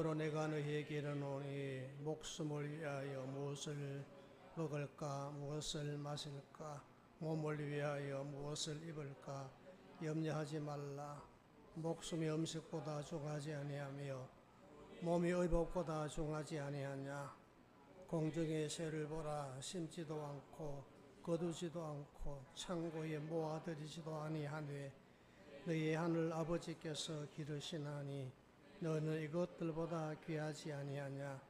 그러므로 내가 너희에게 이르노니 목숨을 위하여 무엇을 먹을까 무엇을 마실까 몸을 위하여 무엇을 입을까 염려하지 말라. 목숨이 음식보다 중하지 아니하며 몸이 의복보다 중하지 아니하냐. 공중의 새를 보라. 심지도 않고 거두지도 않고 창고에 모아들이지도 아니하되 너희 하늘 아버지께서 기르시나니 너는 이것들보다 귀하지 아니하냐.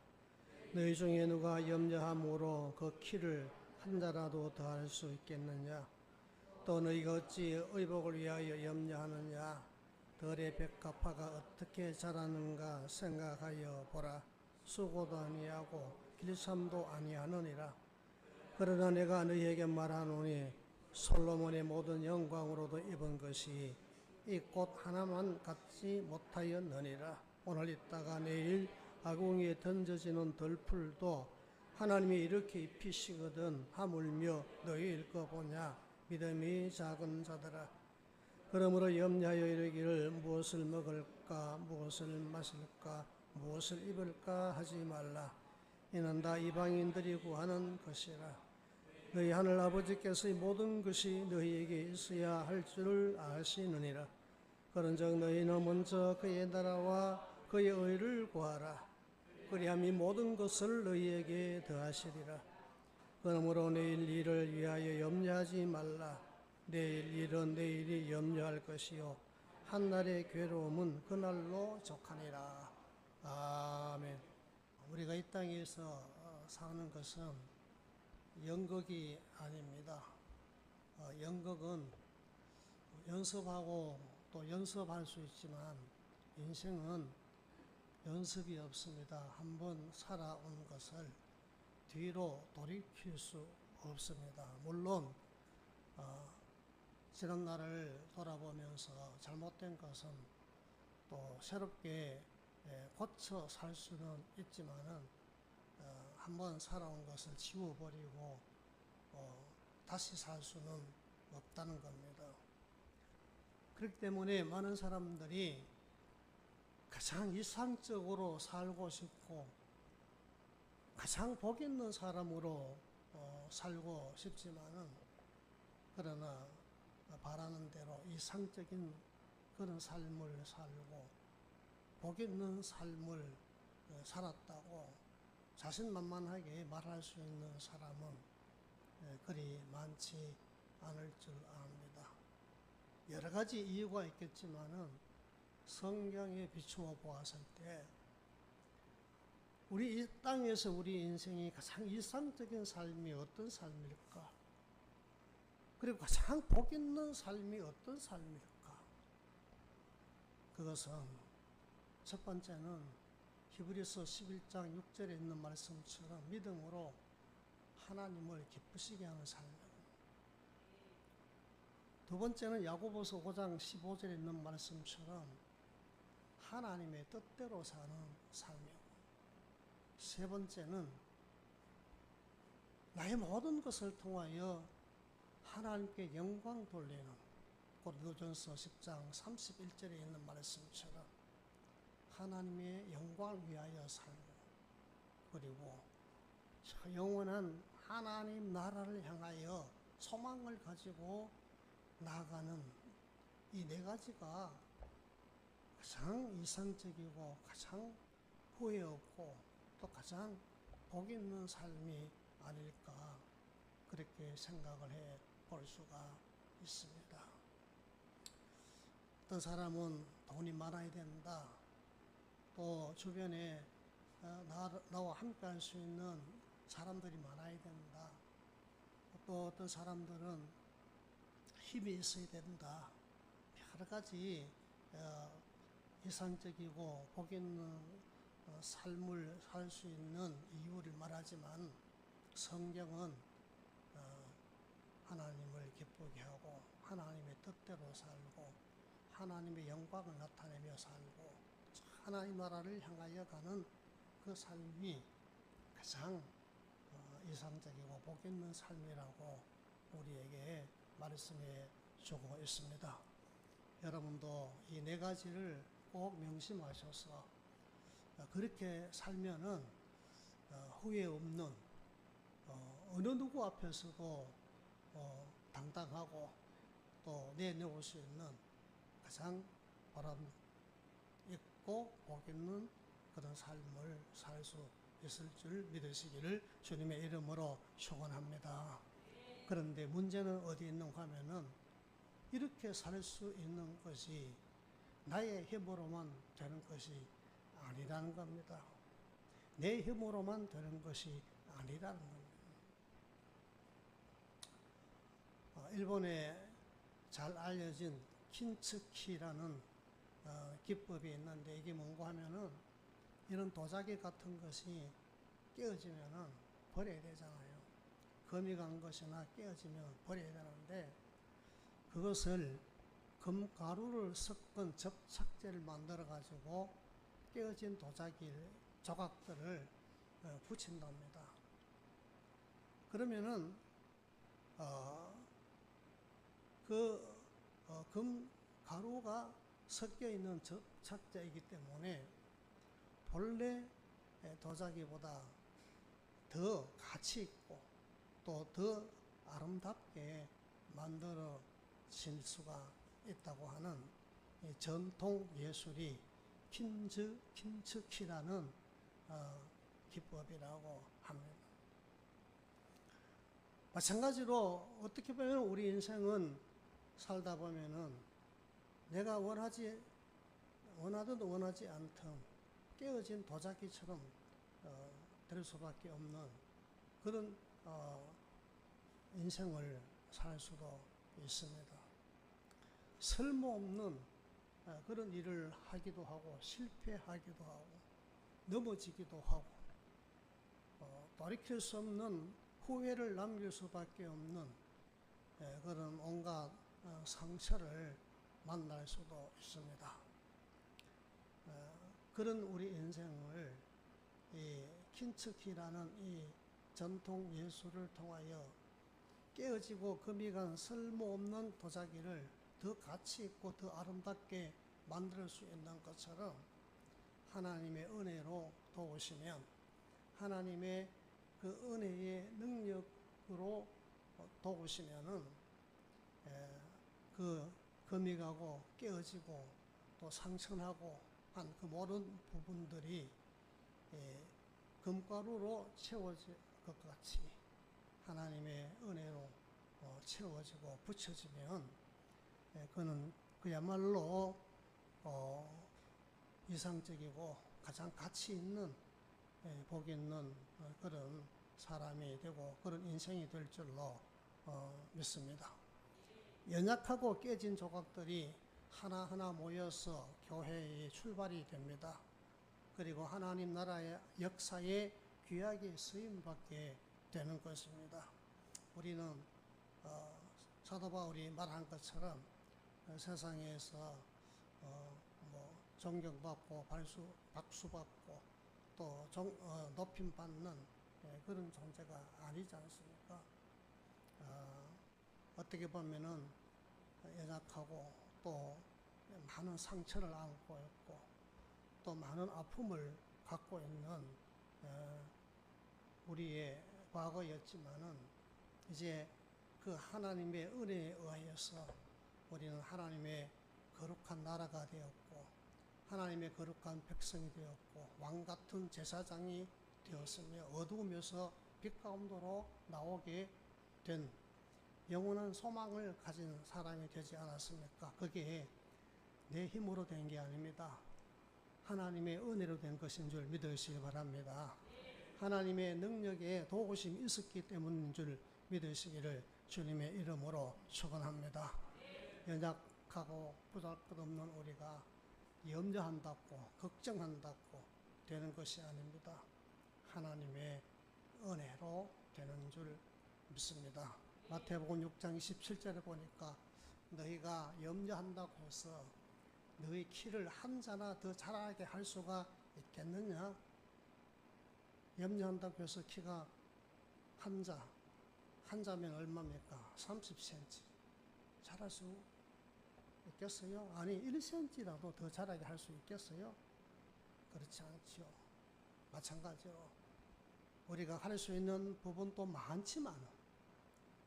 너희 중에 누가 염려함으로 그 키를 한 자라도 더할 수 있겠느냐. 또 너희가 어찌 의복을 위하여 염려하느냐. 들의 백합화가 어떻게 자라는가 생각하여 보라. 수고도 아니하고 길쌈도 아니하느니라. 그러나 내가 너희에게 말하노니 솔로몬의 모든 영광으로도 입은 것이 이 꽃 하나만 갖지 못하였느니라. 오늘 있다가 내일 아궁이에 던져지는 들풀도 하나님이 이렇게 입히시거든 하물며 너희 읽어보냐. 믿음이 작은 자들아. 그러므로 염려하여 이르기를 무엇을 먹을까 무엇을 마실까 무엇을 입을까 하지 말라. 이는 다 이방인들이 구하는 것이라. 너희 하늘 아버지께서 이 모든 것이 너희에게 있어야 할 줄을 아시느니라. 그런즉 너희는 먼저 그의 나라와 그의 의를 구하라. 그리하면 이 모든 것을 너희에게 더하시리라. 그러므로 내일 일을 위하여 염려하지 말라. 내일 일은 내일이 염려할 것이요 한날의 괴로움은 그날로 족하니라. 아멘. 우리가 이 땅에서 사는 것은 연극이 아닙니다. 연극은 연습하고 또 연습할 수 있지만 인생은 연습이 없습니다. 한번 살아온 것을 뒤로 돌이킬 수 없습니다. 물론 지난 날을 돌아보면서 잘못된 것은 또 새롭게 고쳐 살 수는 있지만은 한번 살아온 것을 지워버리고 다시 살 수는 없다는 겁니다. 그렇기 때문에 많은 사람들이 가장 이상적으로 살고 싶고 가장 복 있는 사람으로 살고 싶지만은 그러나 바라는 대로 이상적인 그런 삶을 살고 복 있는 삶을 살았다고 자신만만하게 말할 수 있는 사람은 그리 많지 않을 줄 압니다. 여러 가지 이유가 있겠지만은 성경에 비추어 보았을 때 우리 이 땅에서 우리 인생이 가장 이상적인 삶이 어떤 삶일까? 그리고 가장 복 있는 삶이 어떤 삶일까? 그것은 첫 번째는 히브리서 11장 6절에 있는 말씀처럼 믿음으로 하나님을 기쁘시게 하는 삶이고, 두 번째는 야고보서 5장 15절에 있는 말씀처럼 하나님의 뜻대로 사는 삶이고, 세 번째는 나의 모든 것을 통하여 하나님께 영광 돌리는 고린도전서 10장 31절에 있는 말씀처럼 하나님의 영광을 위하여 살고, 그리고 영원한 하나님 나라를 향하여 소망을 가지고 나아가는 이 네 가지가 가장 이상적이고 가장 후회 없고 또 가장 복 있는 삶이 아닐까, 그렇게 생각을 해 볼 수가 있습니다. 어떤 사람은 돈이 많아야 된다, 또 주변에 나와 함께 할 수 있는 사람들이 많아야 된다, 또 어떤 사람들은 힘이 있어야 된다, 여러 가지 이상적이고 복 있는 삶을 살 수 있는 이유를 말하지만 성경은 하나님을 기쁘게 하고 하나님의 뜻대로 살고 하나님의 영광을 나타내며 살고 하나님 나라를 향하여 가는 그 삶이 가장 이상적이고 복 있는 삶이라고 우리에게 말씀해 주고 있습니다. 여러분도 이 네 가지를 꼭 명심하셔서 그렇게 살면은 후회 없는 어느 누구 앞에서도 당당하고 또 내놓을 수 있는 가장 보람 있고 복 있는 그런 삶을 살 수 있을 줄 믿으시기를 주님의 이름으로 축원합니다. 그런데 문제는 어디 있는가 하면은 이렇게 살 수 있는 것이 나의 힘으로만 되는 것이 아니라는 겁니다. 내 힘으로만 되는 것이 아니라는 겁니다. 일본에 잘 알려진 킨츠키라는 기법이 있는데 이게 뭔가 하면은 이런 도자기 같은 것이 깨어지면은 버려야 되잖아요. 금이 간 것이나 깨어지면 버려야 되는데 그것을 금가루를 섞은 접착제를 만들어 가지고 깨어진 도자기 조각들을 붙인답니다. 그러면은 금가루가 섞여 있는 접착제이기 때문에 본래 도자기보다 더 가치 있고 또 더 아름답게 만들어질 수가 있다고 하는 전통 예술이 킨츠키라는 기법이라고 합니다. 마찬가지로 어떻게 보면 우리 인생은 살다 보면은 내가 원하든 원하지 않든 깨어진 도자기처럼 될 수밖에 없는 그런 인생을 살 수도 있습니다. 쓸모없는 그런 일을 하기도 하고 실패하기도 하고 넘어지기도 하고 돌이킬 수 없는 후회를 남길 수밖에 없는 그런 온갖 상처를 만날 수도 있습니다. 그런 우리 인생을 이 킨츠키라는 이 전통 예술을 통하여 깨어지고 금이 간 쓸모없는 도자기를 더 가치 있고 더 아름답게 만들 수 있는 것처럼 하나님의 은혜로 도우시면 하나님의 그 은혜의 능력으로 도우시면은 그 금이 가고 깨어지고 또 상처나고 한 그 모든 부분들이 금가루로 채워질 것 같이 하나님의 은혜로 채워지고 붙여지면 그는 그야말로 이상적이고 가장 가치 있는 복 있는 그런 사람이 되고 그런 인생이 될 줄로 믿습니다. 연약하고 깨진 조각들이 하나하나 모여서 교회의 출발이 됩니다. 그리고 하나님 나라의 역사에 귀하게 쓰임받게 되는 것입니다. 우리는 사도 바울이 말한 것처럼 세상에서 뭐 존경받고 박수받고 또 높임받는 그런 존재가 아니지 않습니까? 어떻게 보면은 연약하고 또 많은 상처를 안고 있고 또 많은 아픔을 갖고 있는 우리의 과거였지만은 이제 그 하나님의 은혜에 의하여서 우리는 하나님의 거룩한 나라가 되었고 하나님의 거룩한 백성이 되었고 왕같은 제사장이 되었으며 어두움에서 빛 가운데로 나오게 된 영원한 소망을 가진 사람이 되지 않았습니까? 그게 내 힘으로 된 게 아닙니다. 하나님의 은혜로 된 것인 줄 믿으시기 바랍니다. 하나님의 능력에 도우심이 있었기 때문인 줄 믿으시기를 주님의 이름으로 축원합니다. 연약하고 보잘것없는 우리가 염려한다고 걱정한다고 되는 것이 아닙니다. 하나님의 은혜로 되는 줄 믿습니다. 마태복음 6장 27절에 보니까 너희가 염려한다고 해서 너희 키를 한 자나 더 자라게 할 수가 있겠느냐? 염려한다고 해서 키가 한 자면 얼마입니까? 30cm 자랄 수 있겠어요? 아니 1cm라도 더 자라게 할 수 있겠어요? 그렇지 않죠. 마찬가지로 우리가 할 수 있는 부분도 많지만,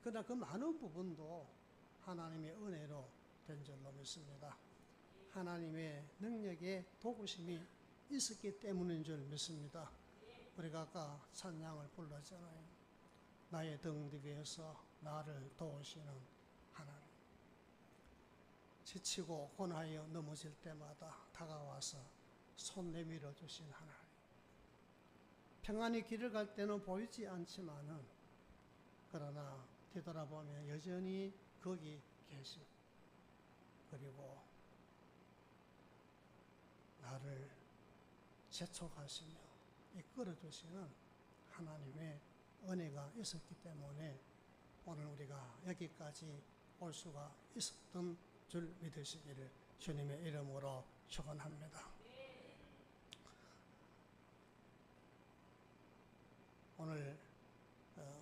그러나 그 많은 부분도 하나님의 은혜로 된 줄로 믿습니다. 하나님의 능력의 도우심이 있었기 때문인 줄 믿습니다. 우리가 아까 찬양을 불렀잖아요. 나의 등 뒤에서 나를 도우시는 하나님. 지치고 고나여 넘어질 때마다 다가와서 손 내밀어 주신 하나님. 평안히 길을 갈 때는 보이지 않지만은, 그러나 뒤돌아보면 여전히 거기 계신, 그리고 나를 재촉하시며 이끌어 주시는 하나님의 은혜가 있었기 때문에 오늘 우리가 여기까지 올 수가 있었던 줄 믿으시기를 주님의 이름으로 축원합니다. 오늘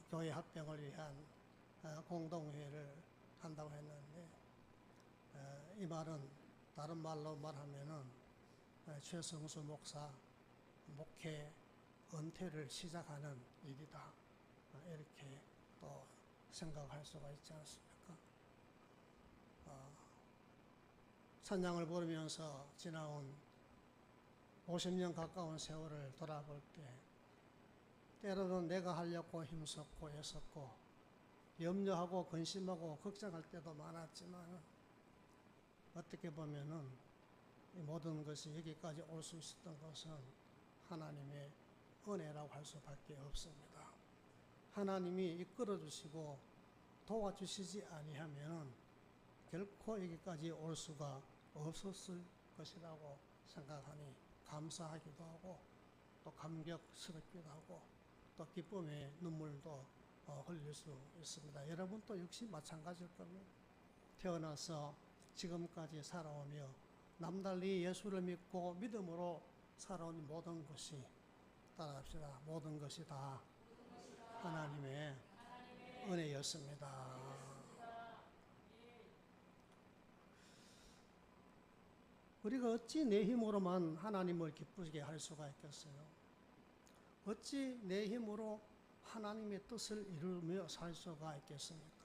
교회 합병을 위한 공동회의를 한다고 했는데, 이 말은 다른 말로 말하면은 최성수 목사 목회 은퇴를 시작하는 일이다, 이렇게 또 생각할 수가 있지 않습니까? 찬양을 부르면서 지나온 50년 가까운 세월을 돌아볼 때, 때로는 내가 하려고 힘썼고 애썼고 염려하고 근심하고 걱정할 때도 많았지만, 어떻게 보면은 이 모든 것이 여기까지 올 수 있었던 것은 하나님의 은혜라고 할 수밖에 없습니다. 하나님이 이끌어 주시고 도와주시지 아니하면 결코 여기까지 올 수가 없었을 것이라고 생각하니 감사하기도 하고, 또 감격스럽기도 하고, 또 기쁨의 눈물도 흘릴 수 있습니다. 여러분도 역시 마찬가지일 겁니다. 태어나서 지금까지 살아오며 남달리 예수를 믿고 믿음으로 살아온 모든 것이, 따라합시다, 모든 것이 다 하나님의 은혜였습니다. 우리가 어찌 내 힘으로만 하나님을 기쁘게 할 수가 있겠어요? 어찌 내 힘으로 하나님의 뜻을 이루며 살 수가 있겠습니까?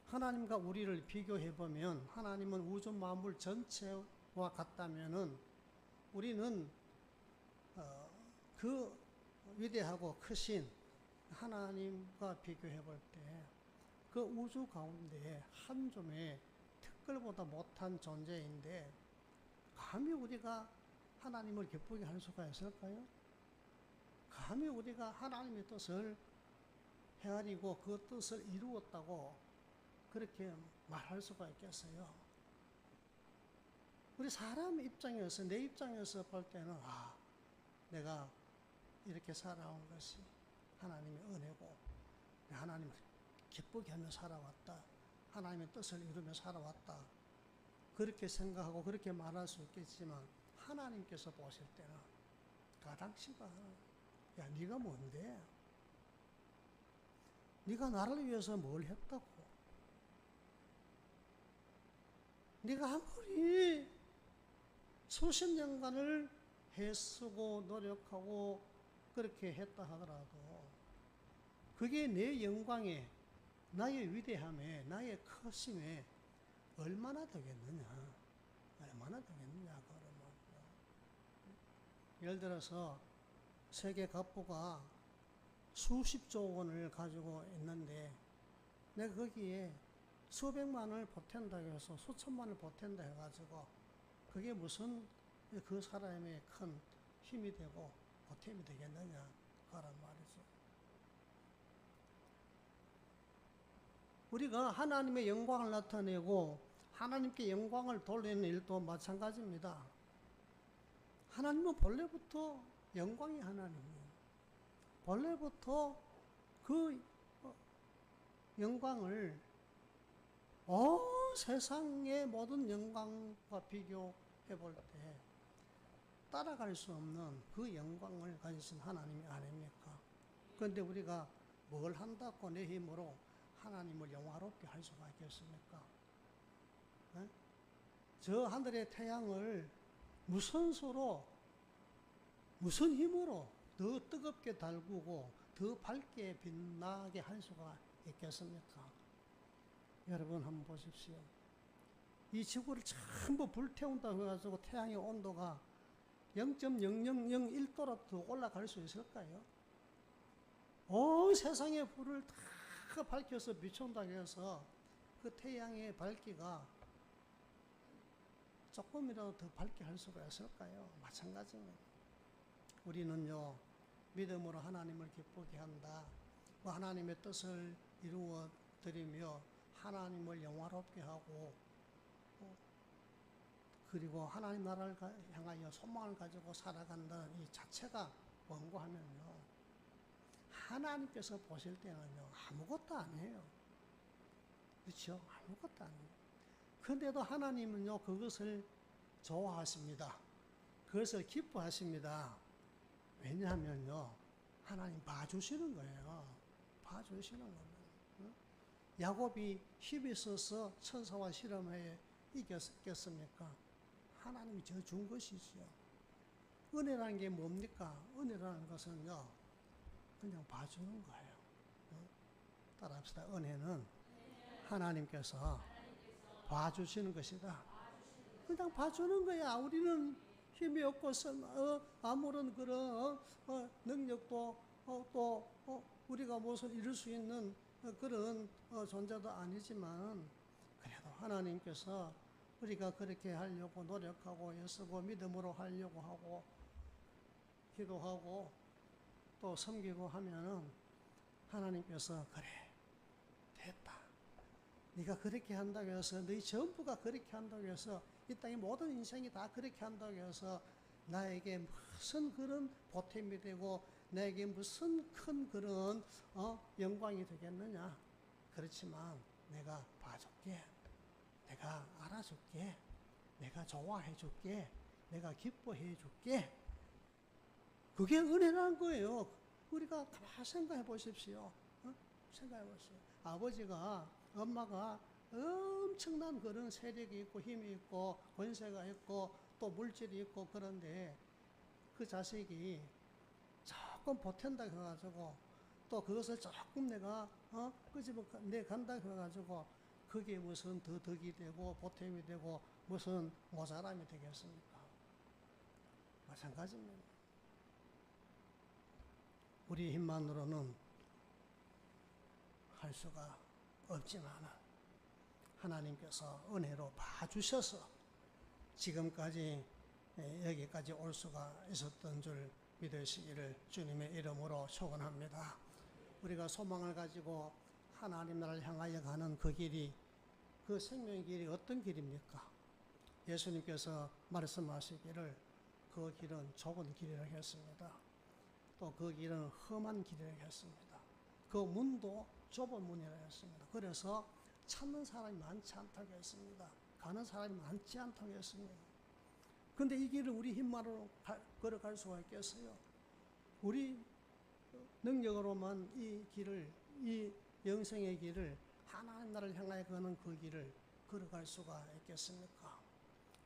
하나님과 우리를 비교해보면, 하나님은 우주 만물 전체와 같다면은 우리는 그 위대하고 크신 하나님과 비교해볼 때 그 우주 가운데 한 줌의 특별보다 못한 존재인데, 감히 우리가 하나님을 기쁘게 할 수가 있을까요? 감히 우리가 하나님의 뜻을 헤아리고 그 뜻을 이루었다고 그렇게 말할 수가 있겠어요? 우리 사람 입장에서, 내 입장에서 볼 때는, 내가 이렇게 살아온 것이 하나님의 은혜고, 하나님을 기쁘게 하며 살아왔다, 하나님의 뜻을 이루며 살아왔다, 그렇게 생각하고 그렇게 말할 수 있겠지만, 하나님께서 보실 때는 가당시가, 야, 네가 뭔데? 네가 나를 위해서 뭘 했다고? 네가 아무리 수십 년간을 애쓰고 노력하고 그렇게 했다 하더라도 그게 내 영광에, 나의 위대함에, 나의 크심에 얼마나 되겠느냐? 얼마나 되겠느냐? 그러면 예를 들어서 세계 갑부가 수십조 원을 가지고 있는데, 내가 거기에 수백만을 보탠다 해서 수천만을 보탠다 해가지고 그게 무슨 그 사람의 큰 힘이 되고 보탬이 되겠느냐, 그런 말이죠. 우리가 하나님의 영광을 나타내고 하나님께 영광을 돌리는 일도 마찬가지입니다. 하나님은 본래부터 영광이 하나님이에요. 본래부터 그 영광을 온 세상의 모든 영광과 비교해 볼 때 따라갈 수 없는 그 영광을 가지신 하나님이 아닙니까? 그런데 우리가 뭘 한다고 내 힘으로 하나님을 영화롭게 할 수가 있겠습니까? 저 하늘의 태양을 무슨 수로 무슨 힘으로 더 뜨겁게 달구고 더 밝게 빛나게 할 수가 있겠습니까? 여러분 한번 보십시오. 이 지구를 전부 불태운다고 해가지고 태양의 온도가 0.0001도라도 더 올라갈 수 있을까요? 온 세상의 불을 다 밝혀서 비춘다고 해서 그 태양의 밝기가 조금이라도 더 밝게 할 수가 있을까요? 마찬가지입니다. 우리는요, 믿음으로 하나님을 기쁘게 한다. 하나님의 뜻을 이루어 드리며 하나님을 영화롭게 하고 그리고 하나님 나라를 향하여 소망을 가지고 살아간다는 이 자체가 뭔고 하면요, 하나님께서 보실 때는요 아무것도 아니에요. 그렇죠? 아무것도 아니에요. 그런데도 하나님은요 그것을 좋아하십니다. 그것을 기뻐하십니다. 왜냐하면요 하나님 봐주시는 거예요. 봐주시는 겁니다. 야곱이 힘이 있어서 천사와 실험에 이겼겠습니까? 하나님이 준 것이지요. 은혜라는 게 뭡니까? 은혜라는 것은요 그냥 봐주는 거예요. 따라합시다. 은혜는 하나님께서 봐주시는 것이다. 그냥 봐주는 거야. 우리는 힘이 없고 아무런 그런 능력도 또 우리가 무엇을 이룰 수 있는 그런 존재도 아니지만 그래도 하나님께서 우리가 그렇게 하려고 노력하고 애쓰고 믿음으로 하려고 하고 기도하고 또 섬기고 하면은 하나님께서 그래 됐다. 네가 그렇게 한다고 해서 너희 전부가 그렇게 한다고 해서 이 땅의 모든 인생이 다 그렇게 한다고 해서 나에게 무슨 그런 보탬이 되고 나에게 무슨 큰 그런 영광이 되겠느냐. 그렇지만 내가 봐줄게. 내가 알아줄게. 내가 좋아해줄게. 내가 기뻐해줄게. 그게 은혜라는 거예요. 우리가 가만히 생각해 보십시오. 생각해 보십시오. 아버지가 엄마가 엄청난 그런 세력이 있고 힘이 있고 권세가 있고 또 물질이 있고 그런데 그 자식이 조금 보탠다 해가지고 또 그것을 조금 내가 끄집어 내 간다 해가지고 그게 무슨 더 덕이 되고 보탬이 되고 무슨 모자람이 되겠습니까? 마찬가지입니다. 우리 힘만으로는 할 수가 없지만 하나님께서 은혜로 봐주셔서 지금까지 여기까지 올 수가 있었던 줄 믿으시기를 주님의 이름으로 축원합니다. 우리가 소망을 가지고 하나님 나라를 향하여 가는 그 길이, 그 생명의 길이 어떤 길입니까? 예수님께서 말씀하시기를 그 길은 좁은 길이라고 했습니다. 또 그 길은 험한 길이라고 했습니다. 그 문도 좁은 문이라고 했습니다. 그래서 찾는 사람이 많지 않다고 했습니다. 가는 사람이 많지 않다고 했습니다. 그런데 이 길을 우리 힘만으로 걸어갈 수가 있겠어요? 우리 능력으로만 이 길을, 이 영생의 길을, 하나님 나라를 향하여 가는 그 길을 걸어갈 수가 있겠습니까?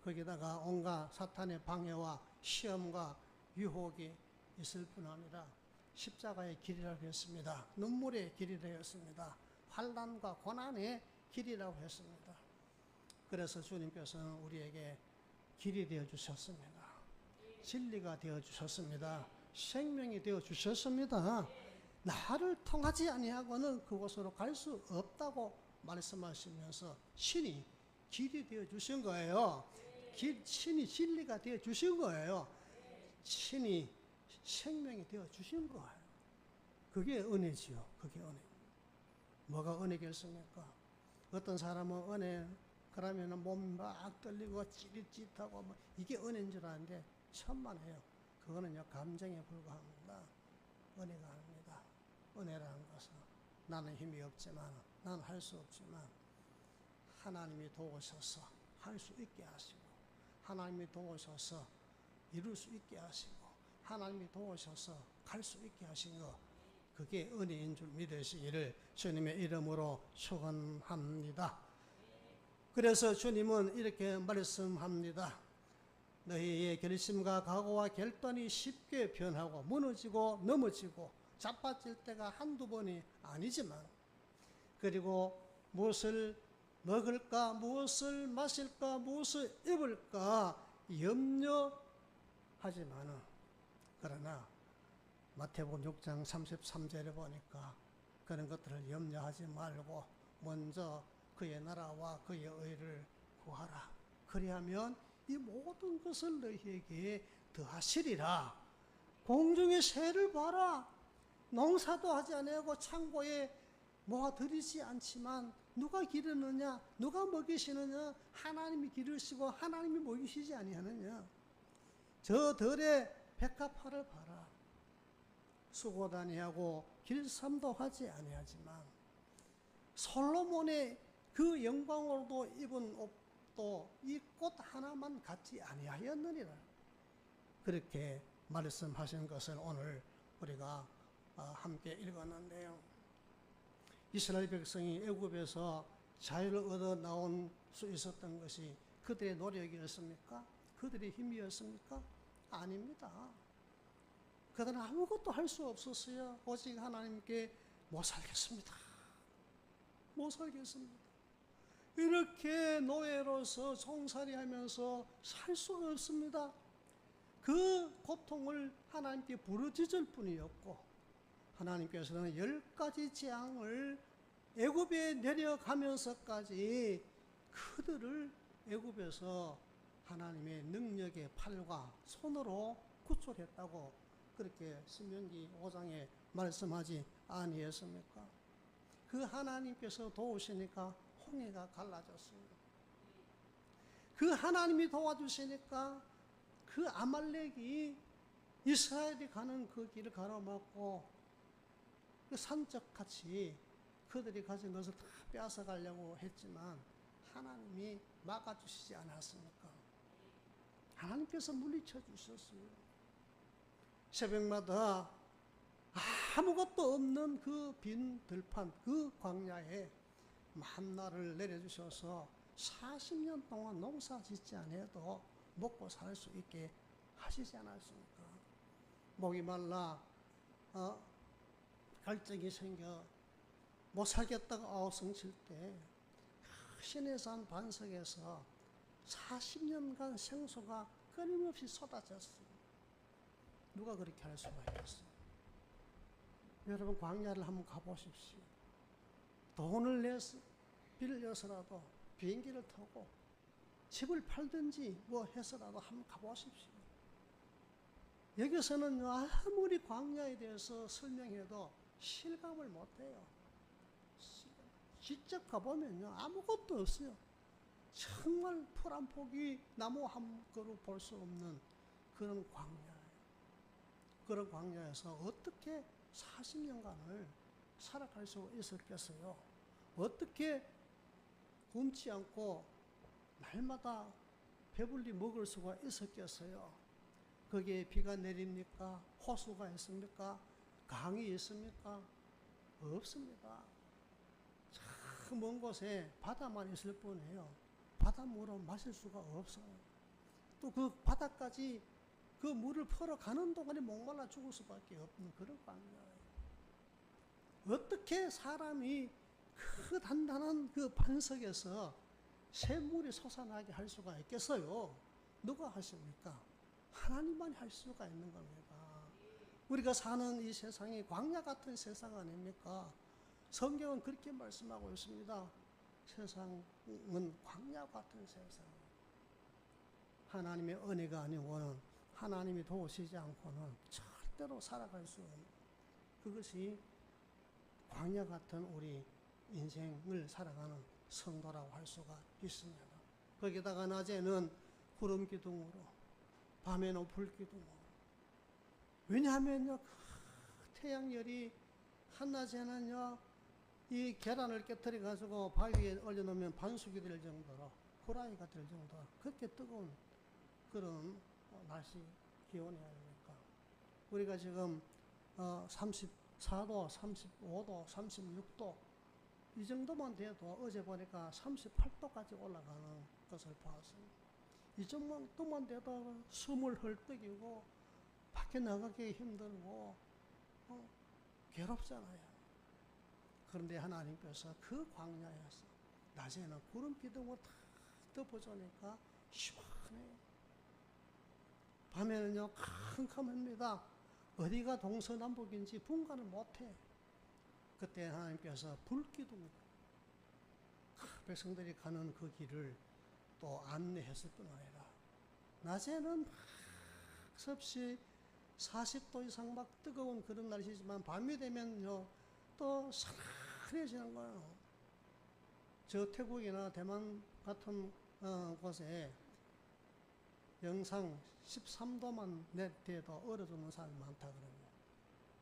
거기다가 온갖 사탄의 방해와 시험과 유혹이 있을 뿐 아니라 십자가의 길이라고 했습니다. 눈물의 길이라고 했습니다. 환난과 고난의 길이라고 했습니다. 그래서 주님께서는 우리에게 길이 되어 주셨습니다. 진리가 되어 주셨습니다. 생명이 되어 주셨습니다. 나를 통하지 아니하고는 그곳으로 갈 수 없다고 말씀하시면서 신이 길이 되어 주신 거예요. 신이 진리가 되어 주신 거예요. 신이 생명이 되어 주신 거예요. 그게 은혜지요. 그게 은혜. 뭐가 은혜겠습니까? 어떤 사람은 은혜 그러면 몸이 막 떨리고 찌릿찌릿하고 뭐 이게 은혜인 줄 아는데 천만에요. 그거는요 감정에 불과합니다. 은혜가 아닙니다. 은혜라는 것은 나는 힘이 없지만 나는 할 수 없지만 하나님이 도우셔서 할 수 있게 하시고 하나님이 도우셔서 이룰 수 있게 하시고 하나님이 도우셔서 갈 수 있게 하신 것, 그게 은혜인 줄 믿으시기를 주님의 이름으로 축원합니다. 그래서 주님은 이렇게 말씀합니다. 너희의 결심과 각오와 결단이 쉽게 변하고 무너지고 넘어지고 자빠질 때가 한두 번이 아니지만, 그리고 무엇을 먹을까, 무엇을 마실까, 무엇을 입을까 염려하지만은, 그러나 마태복음 6장 33절에 보니까 그런 것들을 염려하지 말고 먼저 그의 나라와 그의 의를 구하라. 그리하면 이 모든 것을 너희에게 더하시리라. 공중의 새를 봐라. 농사도 하지 아니하고 창고에 모아들이지 않지만 누가 기르느냐, 누가 먹이시느냐? 하나님이 기르시고 하나님이 먹이시지 아니하느냐? 저 들의 백합화를 봐라. 수고도 아니하고 길쌈도 하지 아니하지만 솔로몬의 그 영광으로도 입은 옷도 이 꽃 하나만 같지 아니하였느니라. 그렇게 말씀하신 것을 오늘 우리가 함께 읽었는데요. 이스라엘 백성이 애굽에서 자유를 얻어 나온 수 있었던 것이 그들의 노력이었습니까? 그들의 힘이었습니까? 아닙니다. 그들은 아무것도 할 수 없었어요. 오직 하나님께 못 살겠습니다. 못 살겠습니다. 이렇게 노예로서 종살이하면서 살 수가 없습니다. 그 고통을 하나님께 부르짖을 뿐이었고, 하나님께서는 10가지 재앙을 애굽에 내려가면서까지 그들을 애굽에서 하나님의 능력의 팔과 손으로 구출했다고 그렇게 신명기 5장에 말씀하지 아니했습니까? 그 하나님께서 도우시니까 홍해가 갈라졌습니다. 그 하나님이 도와주시니까 그 아말렉이 이스라엘이 가는 그 길을 가로막고 그 산적같이 그들이 가진 것을 다 빼앗아 가려고 했지만 하나님이 막아주시지 않았습니까? 하나님께서 물리쳐 주셨어요. 새벽마다 아무것도 없는 그 빈 들판, 그 광야에 만나를 내려주셔서 40년 동안 농사 짓지 않아도 먹고 살 수 있게 하시지 않았습니까? 목이 말라 갈증이 생겨 못 살겠다고 아우성칠 때 시내산 반석에서 40년간 생수가 끊임없이 쏟아졌어요. 누가 그렇게 할 수가 있겠어요? 여러분, 광야를 한번 가보십시오. 돈을 빌려서라도 비행기를 타고 집을 팔든지 뭐 해서라도 한번 가보십시오. 여기서는 아무리 광야에 대해서 설명해도 실감을 못해요. 직접 가보면요, 아무것도 없어요. 정말 풀 한 폭이 나무 한 그루 볼 수 없는 그런 광야예요. 그런 광야에서 어떻게 40년간을 살아갈 수 있었겠어요? 어떻게 굶지 않고 날마다 배불리 먹을 수가 있었겠어요? 거기에 비가 내립니까? 호수가 있습니까? 강이 있습니까? 없습니다. 저 먼 곳에 바다만 있을 뿐이에요. 바닷물은 마실 수가 없어요. 또 그 바다까지 그 물을 풀어 가는 동안에 목말라 죽을 수밖에 없는 그런 광야예요. 어떻게 사람이 그 단단한 그 반석에서 샘물이 솟아나게 할 수가 있겠어요? 누가 하십니까? 하나님만 할 수가 있는 겁니다. 우리가 사는 이 세상이 광야 같은 세상 아닙니까? 성경은 그렇게 말씀하고 있습니다. 세상은 광야 같은 세상. 하나님의 은혜가 아니고는, 하나님이 도우시지 않고는 절대로 살아갈 수 없는, 그것이 광야 같은 우리 인생을 살아가는 성도라고 할 수가 있습니다. 거기다가 낮에는 구름 기둥으로, 밤에는 불 기둥으로. 왜냐하면요, 태양열이 한낮에는요, 이 계란을 깨뜨려 가지고 바위에 올려놓으면 반숙이 될 정도로, 호랑이가 될 정도로 그렇게 뜨거운 그런 날씨 기온이 아닙니까? 우리가 지금 34도, 35도, 36도 이 정도만 돼도 어제 보니까 38도까지 올라가는 것을 보았습니다. 이 정도만 돼도 숨을 헐떡이고 밖에 나가기 힘들고 괴롭잖아요. 그런데 하나님께서 그 광야에서 낮에는 구름 기둥을 탁 덮어주니까 시원해요. 밤에는요 캄캄합니다. 어디가 동서남북인지 분간을 못해. 그때 하나님께서 불기둥 백성들이 가는 그 길을 또 안내했을 뿐 아니라 낮에는 섭씨 40도 이상 막 뜨거운 그런 날씨지만 밤이 되면요 또 선선해지는 거예요. 저 태국이나 대만 같은 곳에 영상 13도만 돼도 얼어 죽는 사람이 많다 그러고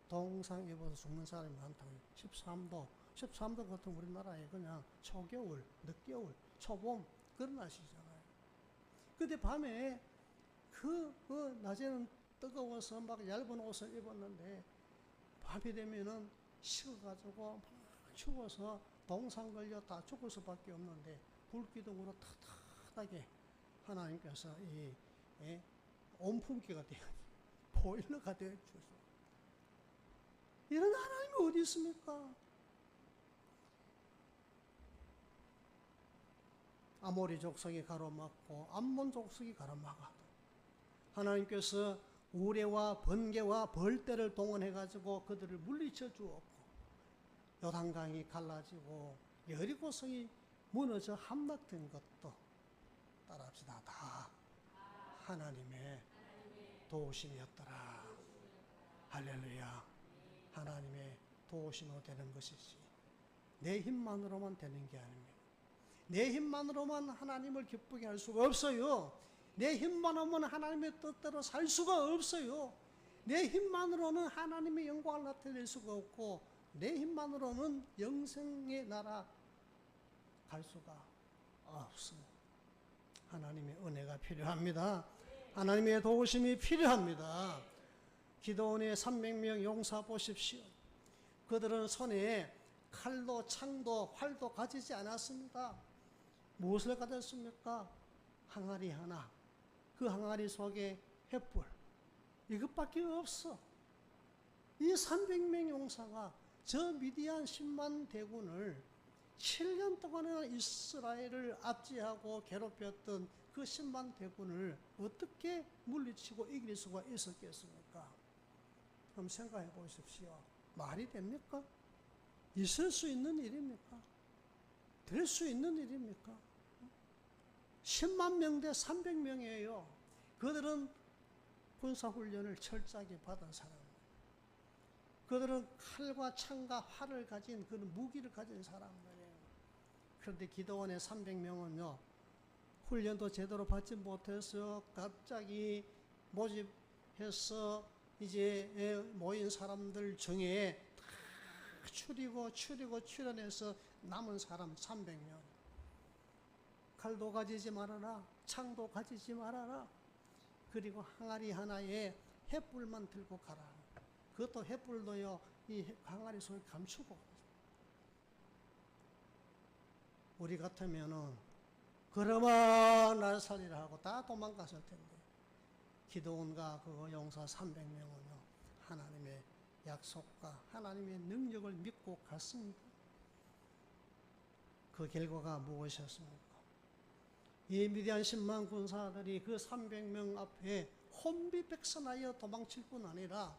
동상 입어서 죽는 사람이 많다고 13도 같은 우리나라에 그냥 초겨울, 늦겨울, 초봄 그런 날씨잖아요. 근데 밤에 낮에는 뜨거워서 막 얇은 옷을 입었는데 밤이 되면은 식어가지고 막 추워서 동상 걸려 다 죽을 수밖에 없는데 불기둥으로 탁탁하게 하나님께서 온풍기가 되어 보일러가 되어 주셔서 이런 하나님이 어디 있습니까? 아모리 족속이 가로막고 암몬 족속이 가로막아도 하나님께서 우레와 번개와 벌떼를 동원해가지고 그들을 물리쳐 주었고 요단강이 갈라지고 여리고성이 무너져 함락된 것도 따라합시다. 다 하나님의 도우심이었더라. 할렐루야. 하나님의 도우심으로 되는 것이지 내 힘만으로만 되는 게 아닙니다. 내 힘만으로만 하나님을 기쁘게 할 수가 없어요. 내 힘만으로는 하나님의 뜻대로 살 수가 없어요. 내 힘만으로는 하나님의 영광을 나타낼 수가 없고 내 힘만으로는 영생의 나라 갈 수가 없습니다. 하나님의 은혜가 필요합니다. 하나님의 도우심이 필요합니다. 기드온의 300명 용사 보십시오. 그들은 손에 칼도 창도 활도 가지지 않았습니다. 무엇을 가졌습니까? 항아리 하나, 그 항아리 속에 횃불, 이것밖에 없어. 이 300명 용사가 저 미디안 10만 대군을 7년 동안이나 이스라엘을 압제하고 괴롭혔던 그 10만 대군을 어떻게 물리치고 이길 수가 있었겠습니까? 그럼 생각해 보십시오. 말이 됩니까? 있을 수 있는 일입니까? 될 수 있는 일입니까? 10만 명 대 300명이에요. 그들은 군사훈련을 철저하게 받은 사람입니다. 그들은 칼과 창과 활을 가진 그런 무기를 가진 사람들이에요. 그런데 기드온의 300명은요, 훈련도 제대로 받지 못해서 갑자기 모집해서 이제 모인 사람들 중에 추려내서 남은 사람 300명. 칼도 가지지 말아라. 창도 가지지 말아라. 그리고 항아리 하나에 횃불만 들고 가라. 그것도 횃불도요, 이 항아리 속에 감추고. 우리 같으면은, 그러면 날 살리라 하고 다 도망갔을 텐데, 기드온과 그 용사 300명은요, 하나님의 약속과 하나님의 능력을 믿고 갔습니다. 그 결과가 무엇이었습니까? 이 미디안 10만 군사들이 그 300명 앞에 혼비백산하여 도망칠 뿐 아니라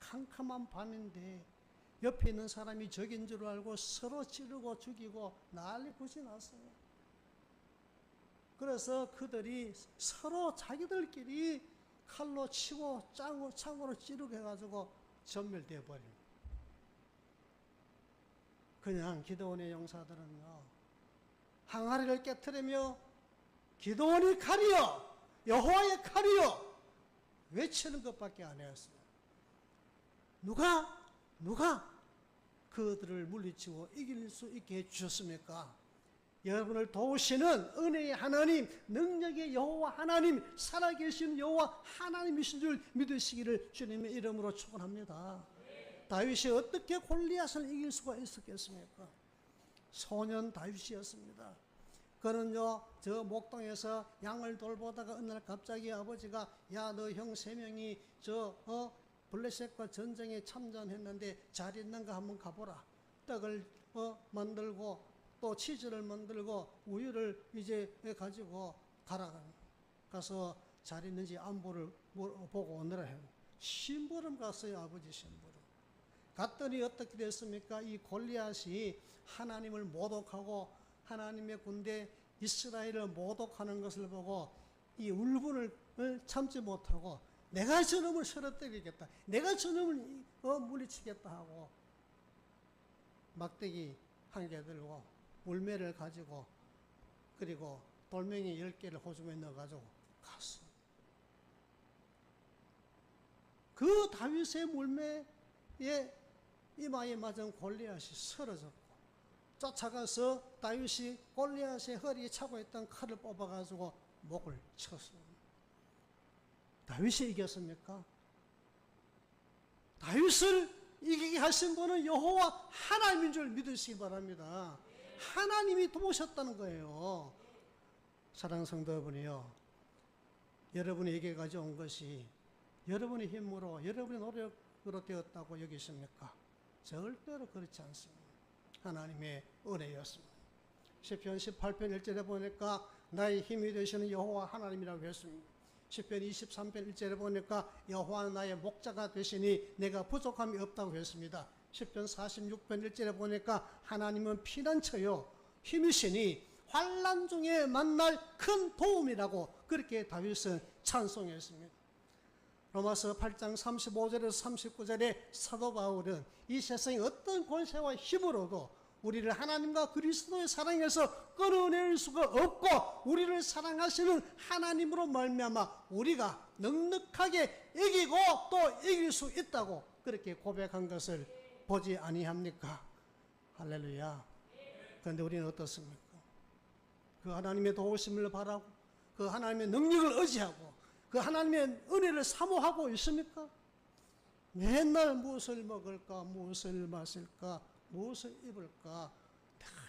캄캄한 밤인데 옆에 있는 사람이 적인 줄 알고 서로 찌르고 죽이고 난리 굿이 났어요. 그래서 그들이 서로 자기들끼리 칼로 치고 창으로 찌르게 해가지고 전멸되어 버립니다. 그냥 기드온의 용사들은요, 항아리를 깨트리며 기드온이 칼이여, 여호와의 칼이여 외치는 것밖에 안 했어요. 누가 그들을 물리치고 이길 수 있게 해주셨습니까? 여러분을 도우시는 은혜의 하나님, 능력의 여호와 하나님, 살아계신 여호와 하나님이신 줄 믿으시기를 주님의 이름으로 축원합니다. 다윗이 어떻게 골리앗을 이길 수가 있었겠습니까? 소년 다윗이었습니다. 그는요 저 목동에서 양을 돌보다가 어느 날 갑자기 아버지가 야 너 형 3명이 저 블레셋과 전쟁에 참전했는데 잘 있는가 한번 가보라. 떡을 만들고 또 치즈를 만들고 우유를 이제 가지고 가서 잘 있는지 안부를 보고 오느라 해요. 심부름 갔어요. 아버지 심부름. 갔더니 어떻게 됐습니까? 이 골리앗이 하나님을 모독하고 하나님의 군대 이스라엘을 모독하는 것을 보고 이 울분을 참지 못하고 내가 저놈을 쓰러뜨리겠다. 내가 저놈을 물리치겠다 하고 막대기 1개 들고 물매를 가지고 그리고 돌멩이 10개를 호주머니에 넣어가지고 갔어. 그 다윗의 물매에 이마에 맞은 골리앗이 쓰러졌고 쫓아가서 다윗이 골리앗의 허리에 차고 있던 칼을 뽑아가지고 목을 쳤어. 다윗이 이겼습니까? 다윗을 이기게 하신 분은 여호와 하나님인 줄 믿으시기 바랍니다. 하나님이 도우셨다는 거예요. 사랑하는 성도 여러분이요, 여러분에게 가져온 것이 여러분의 힘으로 여러분의 노력으로 되었다고 여기십니까? 절대로 그렇지 않습니다. 하나님의 은혜였습니다. 시편 18편 1절에 보니까 나의 힘이 되시는 여호와 하나님이라고 했습니다. 시편 23편 1절에 보니까 여호와는 나의 목자가 되시니 내가 부족함이 없다고 했습니다. 시편 46편 1절에 보니까 하나님은 피난처요 힘이시니 환난 중에 만날 큰 도움이라고 그렇게 다윗은 찬송했습니다. 로마서 8장 35절에서 39절에 사도 바울은 이 세상의 어떤 권세와 힘으로도 우리를 하나님과 그리스도의 사랑에서 끊어낼 수가 없고 우리를 사랑하시는 하나님으로 말미암아 우리가 넉넉하게 이기고 또 이길 수 있다고 그렇게 고백한 것을 보지 아니합니까? 할렐루야. 그런데 우리는 어떻습니까? 그 하나님의 도우심을 바라고 그 하나님의 능력을 의지하고 그 하나님의 은혜를 사모하고 있습니까? 맨날 무엇을 먹을까, 무엇을 마실까, 무엇을 입을까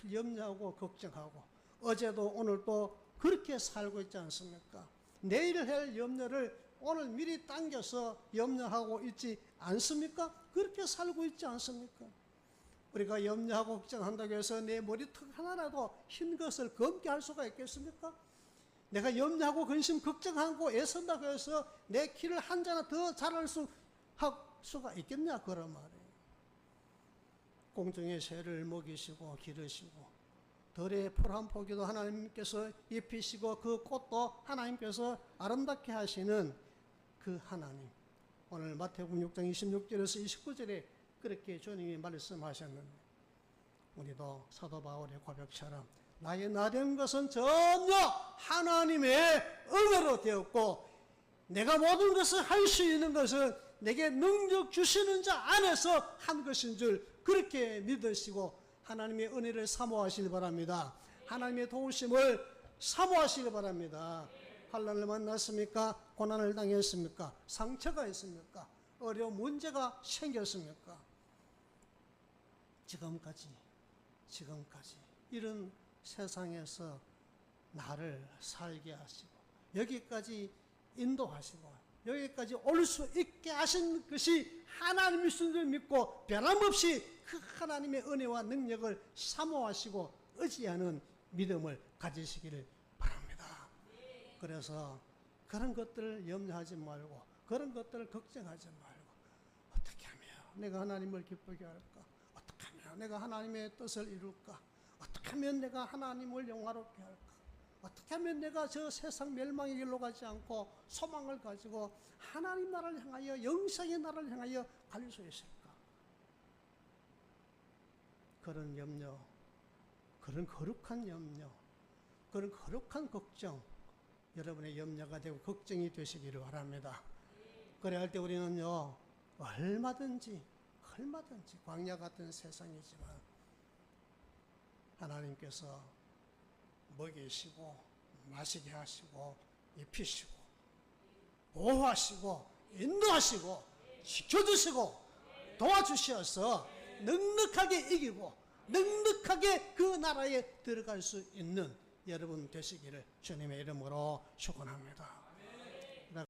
늘 염려하고 걱정하고 어제도 오늘도 그렇게 살고 있지 않습니까? 내일 할 염려를 오늘 미리 당겨서 염려하고 있지 않습니까? 그렇게 살고 있지 않습니까? 우리가 염려하고 걱정한다고 해서 내 머리털 하나라도 흰 것을 검게 할 수가 있겠습니까? 내가 염려하고 근심 걱정하고 애쓴다고 해서 내 키를 한 자나 더 자랄 수가 있겠냐 그런 말이에요. 공중의 새를 먹이시고 기르시고 들의 풀 한 포기도 하나님께서 입히시고 그 꽃도 하나님께서 아름답게 하시는 그 하나님, 오늘 마태복음 6장 26절에서 29절에 그렇게 주님이 말씀하셨는데 우리도 사도 바울의 고백처럼 나의 나된 것은 전혀 하나님의 은혜로 되었고 내가 모든 것을 할 수 있는 것은 내게 능력 주시는 자 안에서 한 것인 줄 그렇게 믿으시고 하나님의 은혜를 사모하시기 바랍니다. 하나님의 도우심을 사모하시기 바랍니다. 환난을 만났습니까? 고난을 당했습니까? 상처가 있습니까? 어려운 문제가 생겼습니까? 지금까지 이런 세상에서 나를 살게 하시고 여기까지 인도하시고 여기까지 올 수 있게 하신 것이 하나님이신 줄 믿고 변함없이 그 하나님의 은혜와 능력을 사모하시고 의지하는 믿음을 가지시기를 바랍니다. 그래서 그런 것들을 염려하지 말고 그런 것들을 걱정하지 말고 어떻게 하면 내가 하나님을 기쁘게 할까? 어떻게 하면 내가 하나님의 뜻을 이룰까? 어떻게 하면 내가 하나님을 영화롭게 할까? 어떻게 하면 내가 저 세상 멸망의 길로 가지 않고 소망을 가지고 하나님 나라를 향하여 영생의 나라를 향하여 갈 수 있을까? 그런 염려, 그런 거룩한 염려, 그런 거룩한 걱정, 여러분의 염려가 되고 걱정이 되시기를 바랍니다. 그래야 할 때 우리는요 얼마든지 광야 같은 세상이지만 하나님께서 먹이시고 마시게 하시고 입히시고 보호하시고 인도하시고 지켜주시고 도와주셔서 넉넉하게 이기고 넉넉하게 그 나라에 들어갈 수 있는 여러분 되시기를 주님의 이름으로 축원합니다.